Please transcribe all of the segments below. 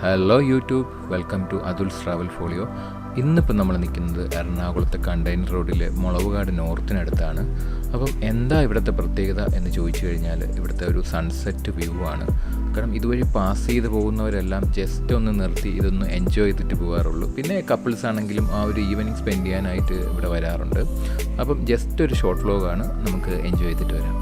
Hello YouTube, welcome to ATHUL'S travel folio. ഇന്നിപ്പോൾ നമ്മൾ നിൽക്കുന്നത് എറണാകുളത്തെ കണ്ടെയ്നർ റോഡിലെ മുളവുകാട് നോർത്തിനടുത്താണ്. അപ്പം എന്താ ഇവിടുത്തെ പ്രത്യേകത എന്ന് ചോദിച്ചു കഴിഞ്ഞാൽ ഇവിടുത്തെ ഒരു സൺസെറ്റ് വ്യൂ ആണ്. കാരണം ഇതുവഴി പാസ് ചെയ്ത് പോകുന്നവരെല്ലാം ജസ്റ്റ് ഒന്ന് നിർത്തി ഇതൊന്ന് എൻജോയ് ചെയ്തിട്ട് പോകാറുള്ളൂ. പിന്നെ കപ്പിൾസ് ആണെങ്കിലും ആ ഒരു ഈവനിങ് സ്പെൻഡ് ചെയ്യാനായിട്ട് ഇവിടെ വരാറുണ്ട്. അപ്പം ജസ്റ്റ് ഒരു ഷോർട്ട് വ്ലോഗാണ്, നമുക്ക് എൻജോയ് ചെയ്തിട്ട് വരാം.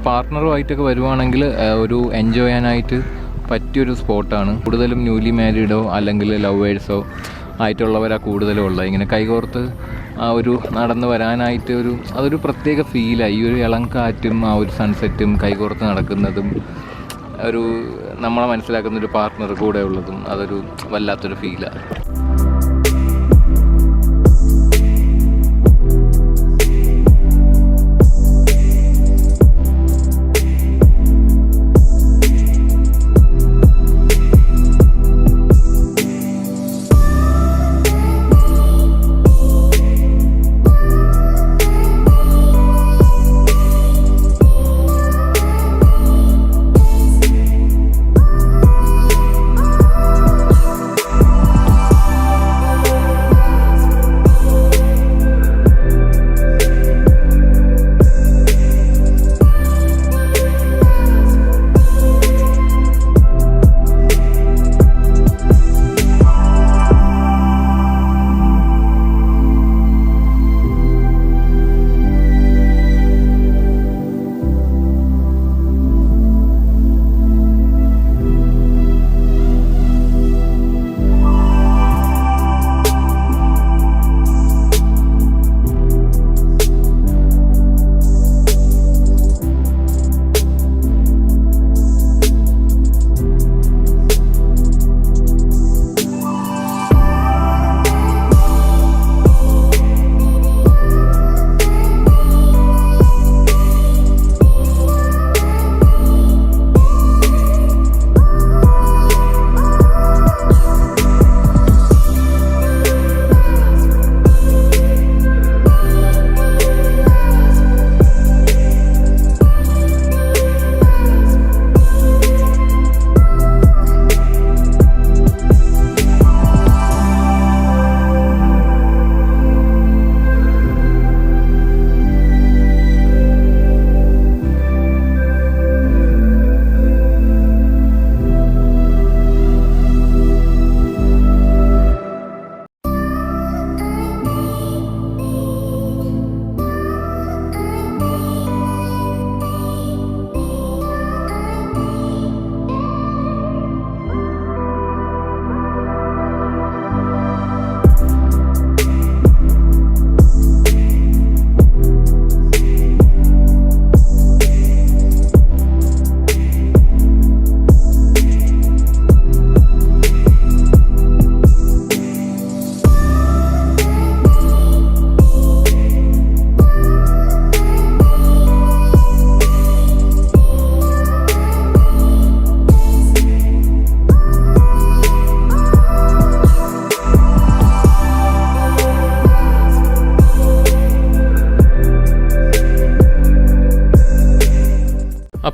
പാർട്ട്ണറുമായിട്ടൊക്കെ വരുവാണെങ്കിൽ ഒരു എൻജോയ് ചെയ്യാനായിട്ട് പറ്റിയൊരു സ്പോട്ടാണ്. കൂടുതലും ന്യൂലി മാരീഡോ അല്ലെങ്കിൽ ലവേഴ്സോ ആയിട്ടുള്ളവരാണ് കൂടുതലും ഉള്ളത്. ഇങ്ങനെ കൈകോർത്ത് ആ ഒരു നടന്ന് വരാനായിട്ട് അതൊരു പ്രത്യേക ഫീലാണ്. ഈ ഒരു ഇളം കാറ്റും ആ ഒരു സൺസെറ്റും കൈകോർത്ത് നടക്കുന്നതും നമ്മളെ മനസ്സിലാക്കുന്നൊരു പാർട്ട്ണർ കൂടെ ഉള്ളതും അതൊരു വല്ലാത്തൊരു ഫീലാണ്.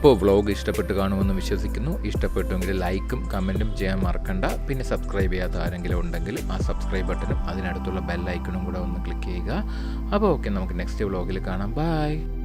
അപ്പോൾ വ്ളോഗ് ഇഷ്ടപ്പെട്ട് കാണുമെന്ന് വിശ്വസിക്കുന്നു. ഇഷ്ടപ്പെട്ടുവെങ്കിൽ ലൈക്കും കമൻറ്റും ചെയ്യാൻ മറക്കണ്ട. പിന്നെ സബ്സ്ക്രൈബ് ചെയ്യാത്ത ആരെങ്കിലും ഉണ്ടെങ്കിൽ ആ സബ്സ്ക്രൈബ് ബട്ടണും അതിനടുത്തുള്ള ബെൽ ഐക്കണും കൂടെ ഒന്ന് ക്ലിക്ക് ചെയ്യുക. അപ്പോൾ ഓക്കെ, നമുക്ക് നെക്സ്റ്റ് വ്ളോഗിൽ കാണാം. ബൈ.